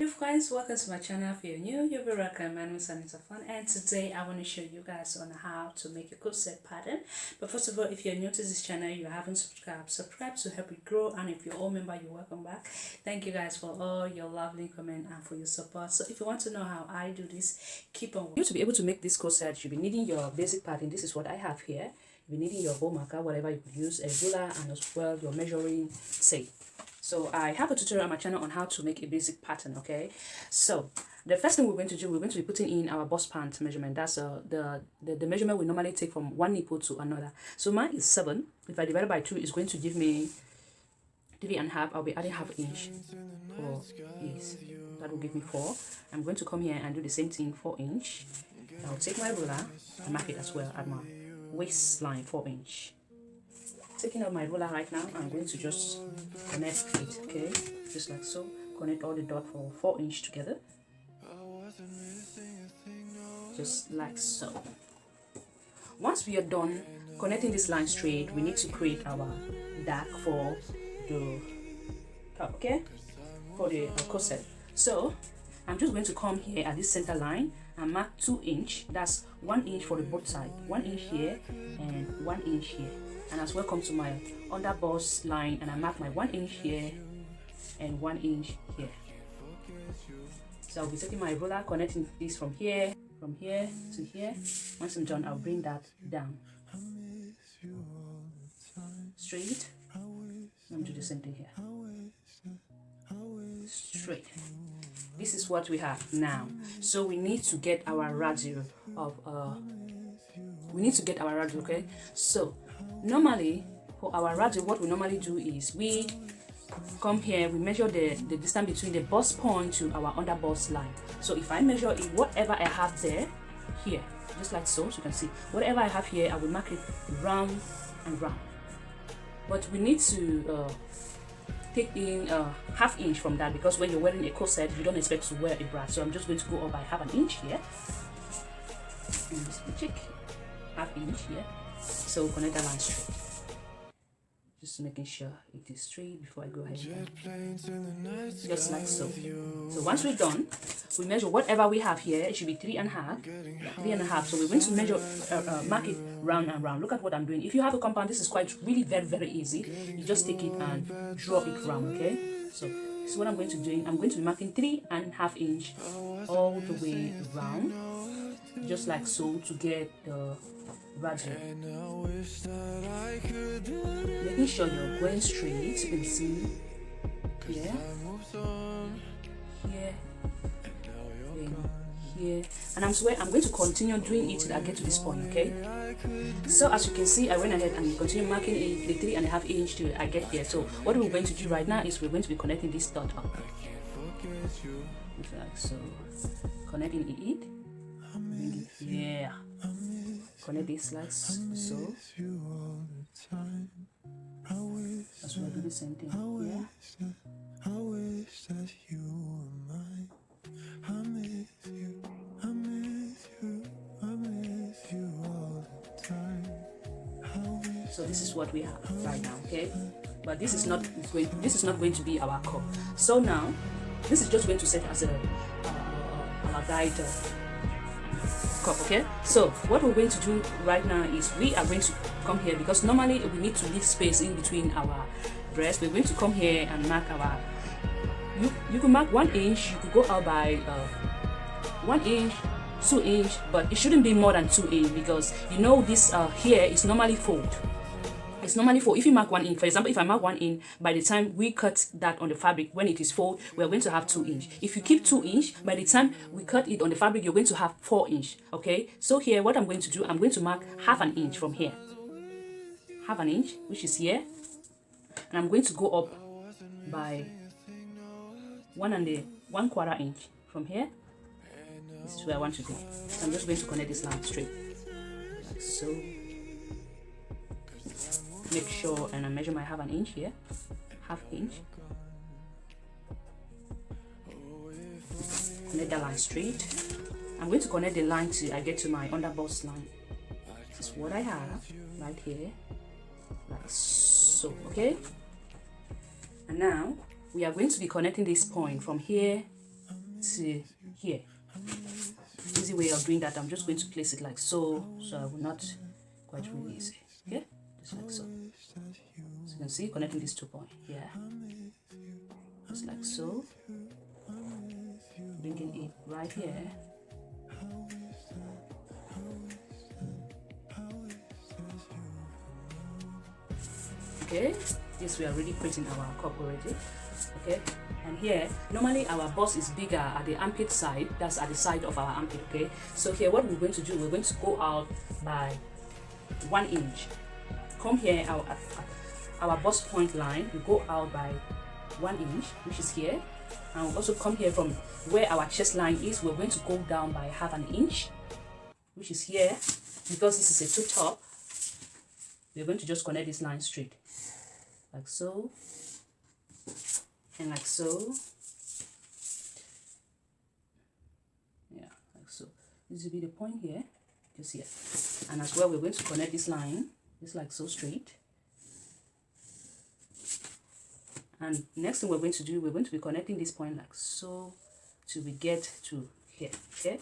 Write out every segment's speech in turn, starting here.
Hey guys, welcome to my channel. If you're new, you'll be welcome. My name is Anita and today I want to show you guys on how to make a corset pattern. But first of all, if you're new to this channel, you haven't subscribe to help it grow, and if you're all member, you're welcome back. Thank you guys for all your lovely comment and for your support. So if you want to know how I do this, keep on. You to be able to make this corset, you'll be needing your basic pattern. This is what I have here. You'll be needing your bow marker, whatever you could use, a ruler, and as well your measuring tape. So I have a tutorial on my channel on how to make a basic pattern, okay? So the first thing we're going to do, we're going to be putting in our bust pant measurement. That's the measurement we normally take from one nipple to another. So mine is 7. If I divide it by 2, it's going to give me 3.5. I'll be adding half inch for this. That will give me 4. I'm going to come here and do the same thing, 4 inch. I'll take my ruler and mark it as well at my waistline, 4 inch. Taking out my ruler right now, I'm going to just connect it, okay, just like so. Connect all the dots for 4 inch together, just like so. Once we are done connecting this line straight, we need to create our dark for the top, okay, for the corset. So I'm just going to come here at this center line and mark 2 inch. That's 1 inch for the both side, 1 inch here and 1 inch here. And as well come to my underbust line and I mark my 1 inch here and 1 inch here. So I'll be taking my ruler, connecting this from here to here. Once I'm done, I'll bring that down straight. I'm do the same thing here, straight. This is what we have now. So we need to get our radius of okay? So normally for our radius, what we normally do is we come here, we measure the distance between the bust point to our underbust line. So if I measure it, whatever I have there, here, just like so, you can see, whatever I have here, I will mark it round and round. But we need to take in half inch from that, because when you're wearing a corset, you don't expect to wear a bra. So I'm just going to go up by half an inch here. And just check half inch here. So connect the line straight. Just making sure it is straight before I go ahead. Just like so. So once we're done, we measure whatever we have here. It should be 3.5. 3.5. So we're going to measure, mark it round and round. Look at what I'm doing. If you have a compound, this is really very easy. You just take it and draw it round, okay? So this is what I'm going to do. I'm going to be marking 3.5 inch all the way round, just like so, to get the radius. Making sure you're going straight. You can see here, here, here, and I'm going to continue doing it till I get to this point, okay? So as you can see, I went ahead and continue marking it, the 3.5 inch till I get here. So what we're going to do right now is we're going to be connecting this dot up, like so, connecting it, yeah. Connect this like so. As well, do the same thing here. So this is what we have right now, okay? But this is not going to be our cup. So now this is just going to set as our guide cup, okay? So what we're going to do right now is we are going to come here, because normally we need to leave space in between our breasts. We're going to come here and mark our, you can mark 1 inch, you could go out by 1 inch, 2 inch, but it shouldn't be more than 2 inch, because you know this here is normally fold. It's normally fold. If you mark 1 inch, for example, if I mark 1 inch, by the time we cut that on the fabric, when it is fold, we're going to have 2 inch. If you keep 2 inch, by the time we cut it on the fabric, you're going to have 4 inch. Okay, so here what I'm going to do, I'm going to mark half an inch from here, half an inch, which is here, and I'm going to go up by 1¼ inch from here. This is where I want to go. So I'm just going to connect this line straight, like so. Make sure and I measure my half an inch here, half inch. Connect the line straight. I'm going to connect the line till I get to my underbust line. This is what I have right here, like so, okay? And now we are going to be connecting this point from here to here. Easy way of doing that, I'm just going to place it like so, so I will not quite really easy. Okay, just like so. So you can see connecting these 2 points. Yeah, just like so. Bringing it right here. Okay, this we are already putting our cup already. Okay, and here normally our bust is bigger at the armpit side, that's at the side of our armpit. Okay, so here what we're going to do, we're going to go out by 1 inch. Come here, our bust point line, we go out by 1 inch, which is here, and we'll also come here from where our chest line is, we're going to go down by ½ inch, which is here. Because this is a two top, we're going to just connect this line straight like so, and like so. Yeah, like so. This will be the point here, just here. And as well, we're going to connect this line just like so straight. And next thing we're going to do, we're going to be connecting this point like so till we get to here. Okay,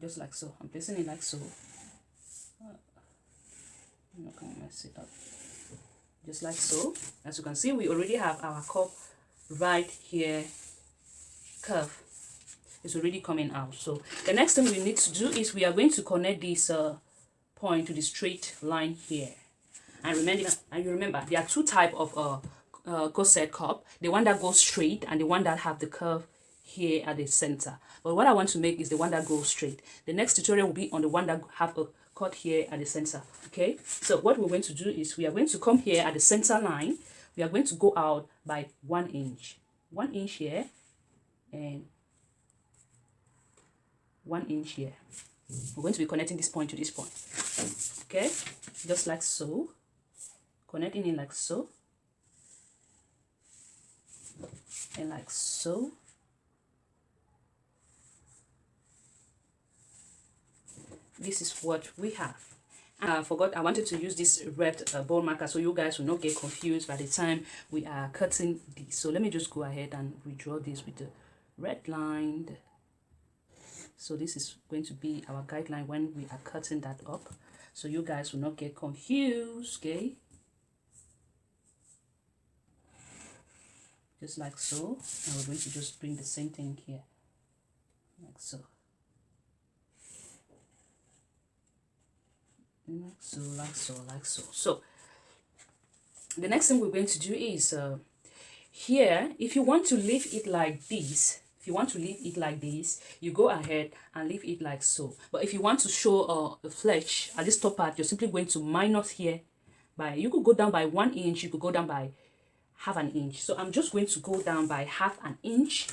just like so. I'm placing it like so. I'm not gonna mess it up. Just like so. As you can see, we already have our cup right here. Curve is already coming out. So the next thing we need to do is we are going to connect this point to the straight line here. And remember, there are 2 types of corset cup: the one that goes straight and the one that have the curve here at the center. But what I want to make is the one that goes straight. The next tutorial will be on the one that have a cut here at the center. Okay, so what we're going to do is we are going to come here at the center line. We are going to go out by 1 inch. 1 inch here and 1 inch here. We're going to be connecting this point to this point. Okay, just like so. Connecting it like so. And like so. This is what we have. I forgot, I wanted to use this red ball marker so you guys will not get confused by the time we are cutting this. So let me just go ahead and redraw this with the red line. So this is going to be our guideline when we are cutting that up, so you guys will not get confused. Okay, just like so. And we're going to just bring the same thing here like so. Like so, like so, like so. So the next thing we're going to do is here, if you want to leave it like this, you go ahead and leave it like so. But if you want to show a flesh at this top part, you're simply going to minus here by, you could go down by 1 inch, you could go down by ½ inch. So I'm just going to go down by ½ inch.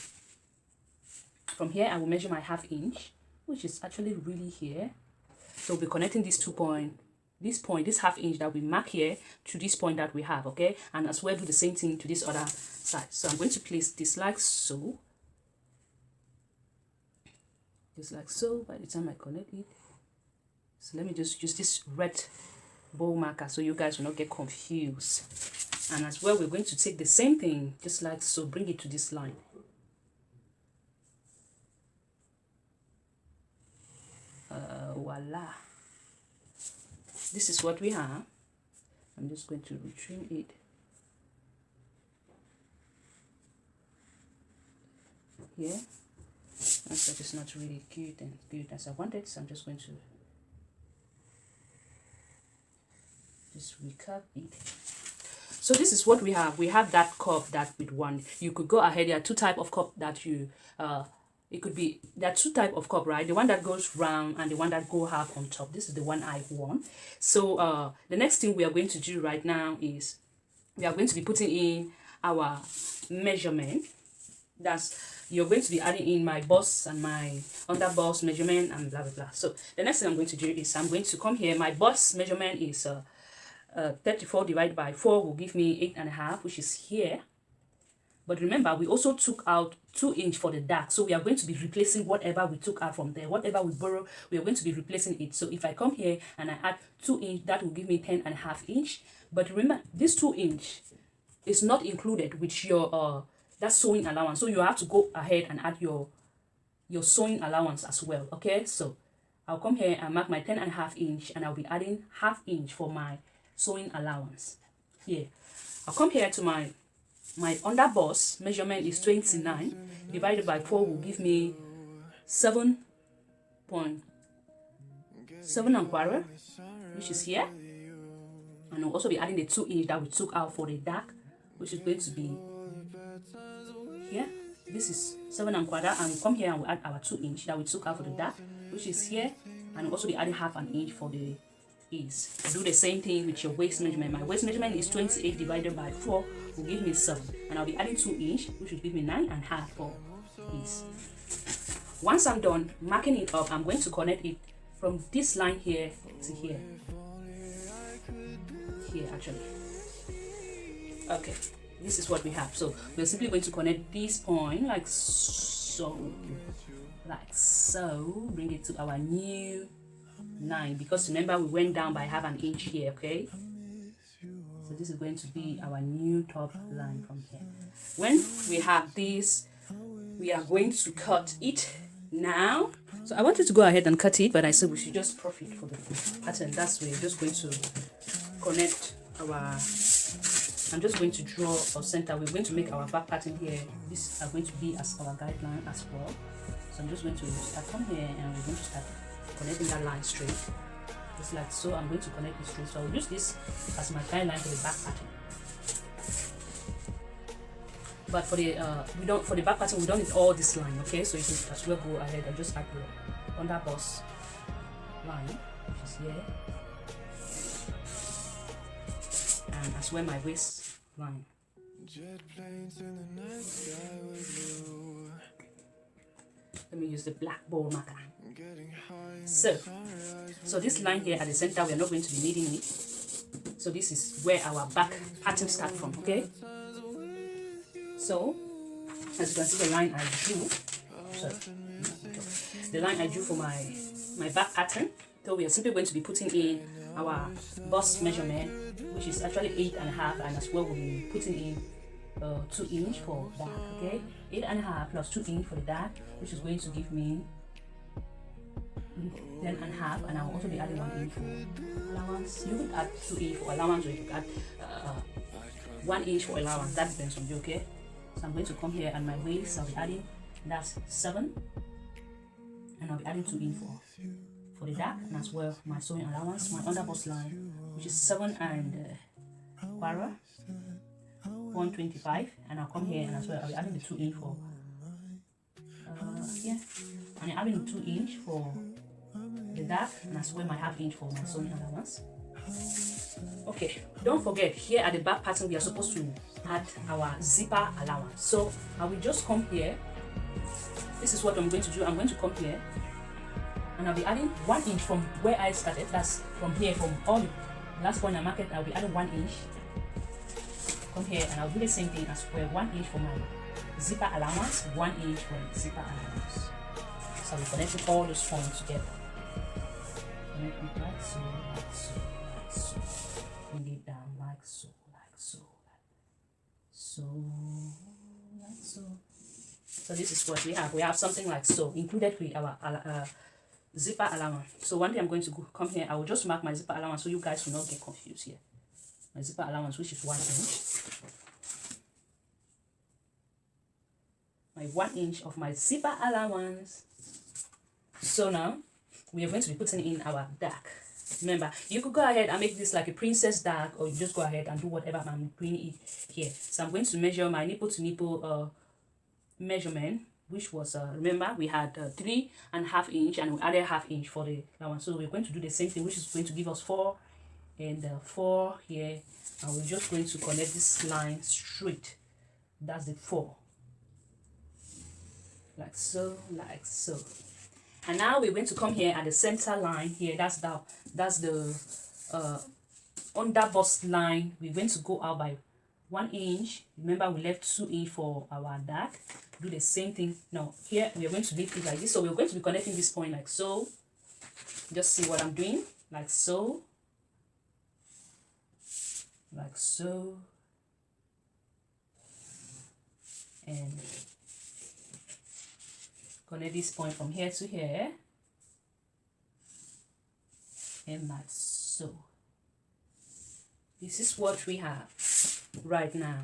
From here I will measure my ½ inch, which is actually really here. So we'll be connecting these 2 points, this ½ inch that we mark here to this point that we have. Okay, and as well do the same thing to this other side. So I'm going to place this like so, just like so. By the time I connect it, so let me just use this red bow marker so you guys will not get confused. And as well, we're going to take the same thing just like so, bring it to this line. Voila, this is what we have. I'm just going to retrim it. Here, that's that is not really cute and good as I wanted, so I'm just going to just recurve it. So this is what we have. We have that cup that with one. You could go ahead. There are 2 types of cup that you it could be, there are 2 types of cup, right? The one that goes round and the one that go half on top. This is the one I want. So the next thing we are going to do right now is we are going to be putting in our measurement. That's, you're going to be adding in my bust and my underbust measurement and blah blah blah. So the next thing I'm going to do is I'm going to come here. My bust measurement is 34 divided by 4 will give me 8.5, which is here. But remember, we also took out 2 inch for the dark. So we are going to be replacing whatever we took out from there. Whatever we borrow, we are going to be replacing it. So if I come here and I add 2 inch, that will give me 10.5 inch. But remember, this 2 inch is not included with your that's sewing allowance. So you have to go ahead and add your sewing allowance as well. Okay, so I'll come here and mark my 10.5 inch, and I'll be adding 1/2 inch for my sewing allowance. Here, I'll come here to my underbust measurement is 29 divided by 4 will give me 7.7 which is here, and I'll also be adding the 2 inch that we took out for the dark, which is going to be here. This is 7.25, and we'll come here and we'll add our 2 inch that we took out for the dark, which is here, and we'll also be adding 1/2 inch for the ease. Do the same thing with your waist measurement. My waist measurement is 28 divided by 4 will give me 7, and I'll be adding 2 inch, which will give me 9.5 for ease. Once I'm done marking it up, I'm going to connect it from this line here to here. Here actually. Okay, this is what we have. So we're simply going to connect this point like so, bring it to our new line, because remember we went down by 1/2 inch here. Okay, so this is going to be our new top line from here. When we have this, we are going to cut it now. So I wanted to go ahead and cut it, but I said we should just profit for the pattern. That's why we're just going to connect our, I'm just going to draw or center. We're going to make our back pattern here. These are going to be as our guideline as well. So I'm just going to start from here, and we're going to start connecting that line straight, just like so. I'm going to connect it straight, so I'll use this as my guideline for the back pattern. But for the for the back pattern we don't need all this line. Okay, so you can as well go ahead and just add the underbust line, which is here, and as well my waist line. Let me use the black ball marker. So this line here at the center, we are not going to be needing it. So this is where our back pattern starts from. Okay, so as you can see, the line I drew, the line I drew for my back pattern. So we are simply going to be putting in our bust measurement, which is actually 8.5, and as well we'll be putting in 2 inch for dark. Okay, 8.5 plus 2 inch for the dark, which is going to give me 10.5, and I'll also be adding 1 inch for allowance. You could add 2 inch for allowance, or you could add 1 inch for allowance. That depends on you. Okay, so I'm going to come here, and my waist I'll be adding, that's 7, and I'll be adding 2 inch for the dark, and as well my sewing allowance, my underbust line, which is 7.125, and I'll come here, and as well I'll be adding the 2 inch for here, and I'm adding 2 inch for the dark, and as well my 1/2 inch for my sewing allowance. Okay, don't forget, here at the back pattern we are supposed to add our zipper allowance. So I will just come here. This is what I'm going to do. I'm going to come here, and I'll be adding 1 inch from where I started. That's from here, from all the last point I marked. I'll be adding 1 inch. Come here, and I'll do the same thing as well. 1 inch for my zipper allowance, 1 inch for the zipper allowance. So we're connecting all those points together. Connect it like so, like so, like so. Bring it down like so, like so, like so. So this is what we have. We have something like so included with our zipper allowance. So one day I'm going to come here. I will just mark my zipper allowance so you guys will not get confused here. My zipper allowance, which is 1 inch. My 1 inch of my zipper allowance. So now we are going to be putting in our dark. Remember, you could go ahead and make this like a princess dark, or you just go ahead and do whatever I'm doing it here. So I'm going to measure my nipple to nipple measurement, which was remember we had 3.5 inch, and we added 1/2 inch for the allowance. So we're going to do the same thing, which is going to give us 4 and 4 here, and we're just going to connect this line straight. That's the 4, like so, like so. And now we're going to come here at the center line here. That's the underbust line. We're going to go out by 1 inch. Remember we left 2 inch for our dark. Do the same thing. Now here we are going to leave it like this. So we're going to be connecting this point like so. Just see what I'm doing, like so, like so, and connect this point from here to here, and like so. This is what we have right now.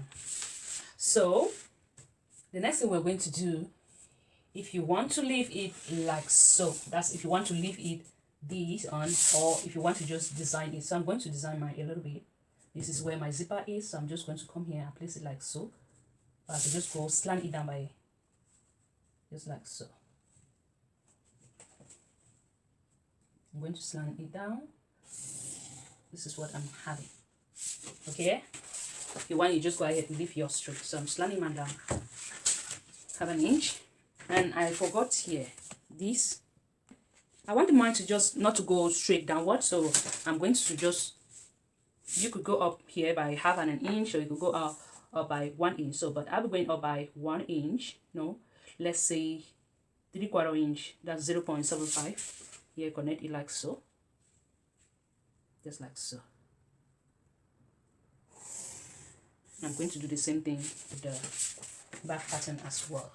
So the next thing we're going to do, if you want to leave it like so, that's if you want to leave it this on, or if you want to just design it. So I'm going to design mine a little bit. This is where my zipper is, so I'm just going to come here and place it like so. I can just go slant it down by just like so. I'm going to slant it down. This is what I'm having. Okay, if you want, you just go ahead and leave your straight. So I'm slanting mine down, have an inch, and I forgot here this. I want the mine to just not to go straight downward, so I'm going to just, you could go up here by half and an inch, or you could go up by 1 inch. So but I'll be going up by 1 inch. No, let's say 3/4 inch. That's 0.75. Here, connect it like so, just like so. I'm going to do the same thing with the back pattern as well.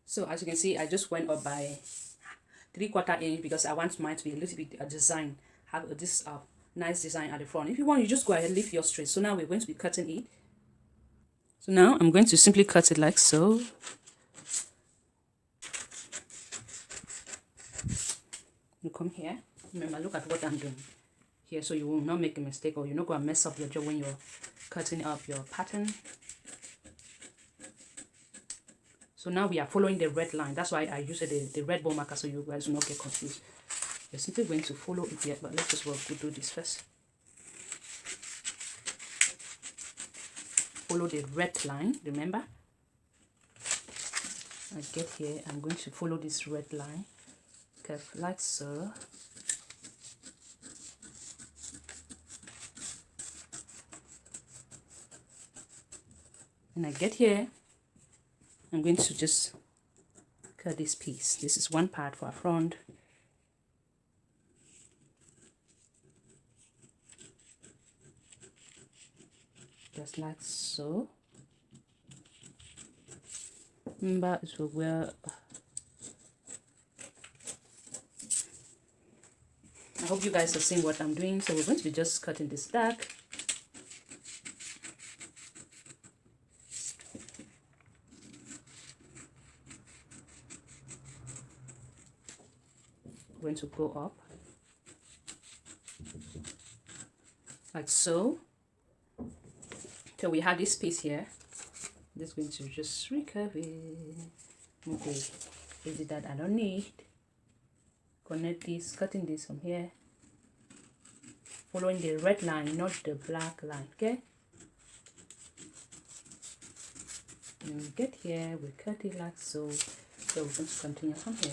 So as you can see, I just went up by 3/4 inch because I want mine to be a little bit design, have this nice design at the front. If you want, you just go ahead and leave your straight. So now we're going to be cutting it. So now I'm going to simply cut it like so. You come here. Remember, look at what I'm doing here, so you will not make a mistake, or you're not going to mess up your job when you're cutting up your pattern. So now we are following the red line. That's why I use the red ball marker, so you guys will not get confused. We're simply going to follow it here, but let's just do this first. Follow the red line, remember? I get here, I'm going to follow this red line, curve like so. And I get here, I'm going to just cut this piece. This is one part for our front. Just like so. Remember, so we're, I hope you guys are seeing what I'm doing. So we're going to be just cutting this back. Going to go up like so. So we have this piece here. Just going to just recurve it. Okay, is it that I don't need? Connect this, cutting this from here, following the red line, not the black line. Okay. And we get here, we cut it like so. So we're going to continue from here.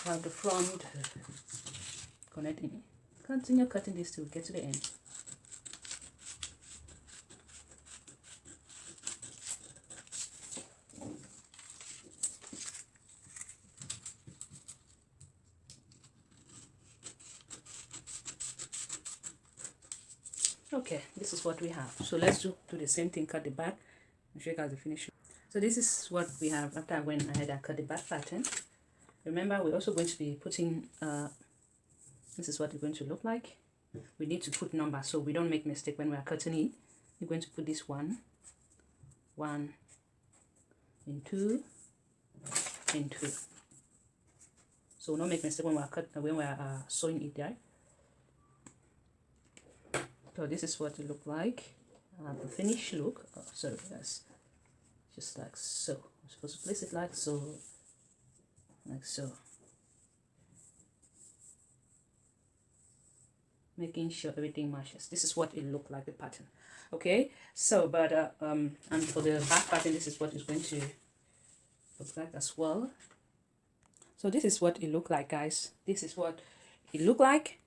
Have the front, connecting, continue cutting this till we get to the end. Okay, this is what we have. So let's do the same thing, cut the back and show you guys the finish. So this is what we have after I went ahead and cut the back pattern. Remember, we're also going to be putting, this is what it's going to look like. We need to put numbers so we don't make mistake when we are cutting it. We're going to put this 1, 1, and 2, and 2. So we'll not make mistake when we are sewing it there. So this is what it look like. The finished look. Oh, sorry guys, just like so. I'm supposed to place it like so, like so, making sure everything matches. This is what it looked like, the pattern. Okay, so but and for the back pattern, this is what it's going to look like as well. So this is what it looked like, guys. This is what it looked like.